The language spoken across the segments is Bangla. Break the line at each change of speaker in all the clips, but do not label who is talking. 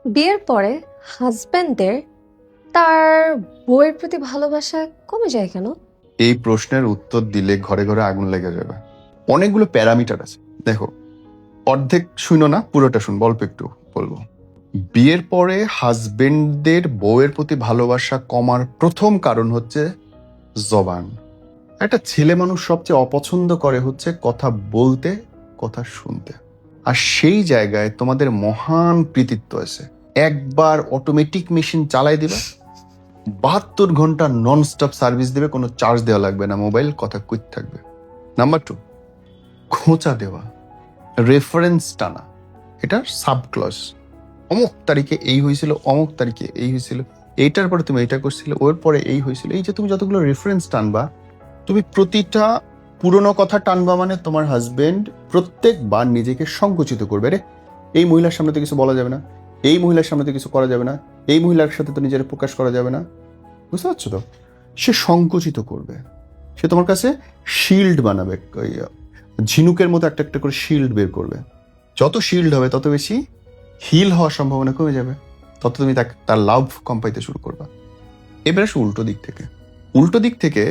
বিয়ের পরে হাজবেন্ডের তার বউয়ের প্রতি ভালোবাসা কমে যায় কেন?
এই প্রশ্নের উত্তর দিলে ঘরে ঘরে আগুন লেগে যাবে। অনেকগুলো প্যারামিটার আছে। দেখো, অর্ধেক শুনো না, পুরোটা শুন, অল্প একটু বলবো। বিয়ের পরে হাজবেন্ডদের বউয়ের প্রতি ভালোবাসা কমার প্রথম কারণ হচ্ছে জবান। একটা ছেলে মানুষ সবচেয়ে অপছন্দ করে হচ্ছে কথা বলতে, কথা শুনতে। আর সেই জায়গায় তোমাদের মহান কৃতিত্ব আছে। একবার অটোমেটিক মেশিন চালাই দিবে, 72 ঘন্টা নন স্টপ সার্ভিস দেবে, কোনো চার্জ দেওয়া লাগবে না, মোবাইল কথা কুইক থাকবে। নাম্বার 2, খোঁচা দেওয়া, রেফারেন্স টানা। এটা সাবক্লজ। অমুক তারিখে এই হয়েছিল, অমুক তারিখে এই হয়েছিল, এইটার পরে তুমি এইটা করছিলে, ওর পরে এই হয়েছিল। এই যে তুমি যতগুলো রেফারেন্স টানবা, তুমি প্রতিটা পুরনো কথা টানবা, মানে তোমার হাজবেন্ড প্রত্যেকবার নিজেকে সংকুচিত করবে। রে, এই মহিলার সামনে তো কিছু বলা যাবে না, এই মহিলার সামনে তো কিছু করা যাবে না, এই মহিলার সাথে তো নিজের প্রকাশ করা যাবে না। বুঝতে পারছো তো? সে সংকুচিত করবে। সে তোমার কাছে শিল্ড বানাবে, ওই ঝিনুকের মতো একটা একটা করে শিল্ড বের করবে। যত শিল্ড হবে তত বেশি হিল হওয়ার সম্ভাবনা কমে যাবে, তত তুমি তার লাভ কম পাইতে শুরু করবা। এবার আসো উল্টো দিক থেকে। উল্টো দিক থেকে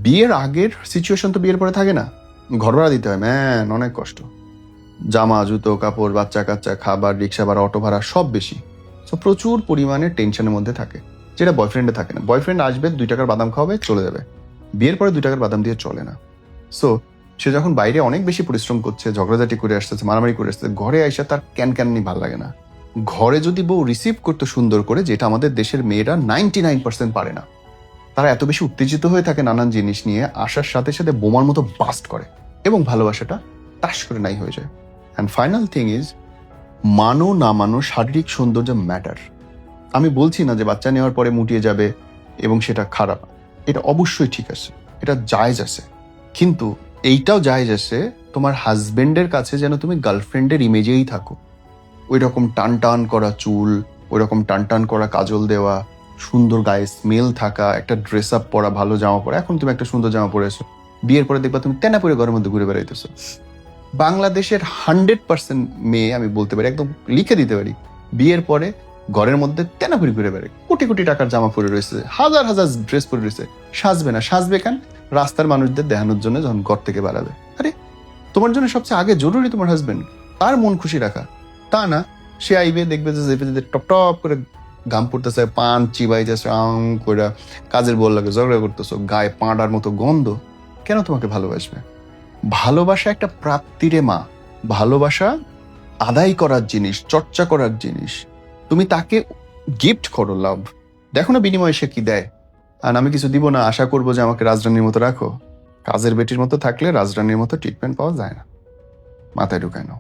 বিয়ের আগের সিচুয়েশন তো বিয়ের পরে থাকে না। ঘর ভাড়া দিতে হয়, ম্যান, অনেক কষ্ট। জামা, জুতো, কাপড়, বাচ্চা কাচ্চা, খাবার, রিক্সা ভাড়া, অটো ভাড়া সব বেশি। তো প্রচুর পরিমাণে টেনশনের মধ্যে থাকে, যেটা বয়ফ্রেন্ডে থাকে না। বয়ফ্রেন্ড আসবে, 2 টাকার বাদাম খাওয়াবে, চলে যাবে। বিয়ের পরে 2 টাকার বাদাম দিয়ে চলে না। সো সে যখন বাইরে অনেক বেশি পরিশ্রম করছে, ঝগড়াঝাটি করে আসতেছে, মারামারি করে আসতেছে, ঘরে আইসা তার ক্যাননি ভাল লাগে না। ঘরে যদি বউ রিসিভ করতে সুন্দর করে, যেটা আমাদের দেশের মেয়েরা 99% পারে না, তারা এত বেশি উত্তেজিত হয়ে থাকে নানান জিনিস নিয়ে, আসার সাথে সাথে বোমার মতো বাস্ট করে এবং ভালোবাসাটা টাস করে নাই হয়ে যায়। অ্যান্ড ফাইনাল থিং ইজ, মানো না মানো, শারীরিক সৌন্দর্য ম্যাটার। আমি বলছি না যে বাচ্চা নেওয়ার পরে মুটিয়ে যাবে এবং সেটা খারাপ। এটা অবশ্যই ঠিক আছে, এটা জায়েজ আছে। কিন্তু এইটাও জায়েজ আছে তোমার হাজবেন্ডের কাছে যেন তুমি গার্লফ্রেন্ডের ইমেজেই থাকো। ওই রকম টান টান করা চুল, ওই রকম টান টান করা কাজল দেওয়া, সুন্দর গায়ে স্মেল থাকা, একটা ড্রেস আপ পরা, ভালো জামা পরা। এখন তুমি একটা সুন্দর জামা পরেছো, বিয়ের পরে দেখবা তুমি তেনা পরে ঘরের মধ্যে ঘুরে বেড়াইতেছো। বাংলাদেশের 100% মেয়ে, আমি বলতে পারি, একদম লিখে দিতে পারি, বিয়ের পরে ঘরের মধ্যে তেনাপুরি ঘুরে বেড়ে, কোটি কোটি টাকার জামা পরে রয়েছে, হাজার হাজার ড্রেস পরে রয়েছে। সাজবে না, সাজবে কেন? রাস্তার মানুষদের দেখানোর জন্য যখন ঘর থেকে বেড়াবে। আরে, তোমার জন্য সবচেয়ে আগে জরুরি তোমার হাজবেন্ড, তার মন খুশি রাখা। তা না, সে আইবে, দেখবে যে টপ টপ করে গাম পড়তেছে, পান চিবাইতেছে, আং করে, কাজের বল লাগে, ঝগড়া করতেছো, গায়ে পাঁড়ার মতো গন্ধ। কেন তোমাকে ভালোবাসবে? ভালোবাসা একটা প্রাপ্তিরে মা। ভালোবাসা আদায় করার জিনিস, চর্চা করার জিনিস। তুমি তাকে গিফট করো লাভ। দেখো না বিনিময়ে সে কি দেয়। আর আমি কিছু দিব না, আশা করবো যে আমাকে রাজরানীর মতো রাখো। কাজের বেটির মতো থাকলে রাজরানীর মতো ট্রিটমেন্ট পাওয়া যায় না। মাথায় ঢুকায় নাও।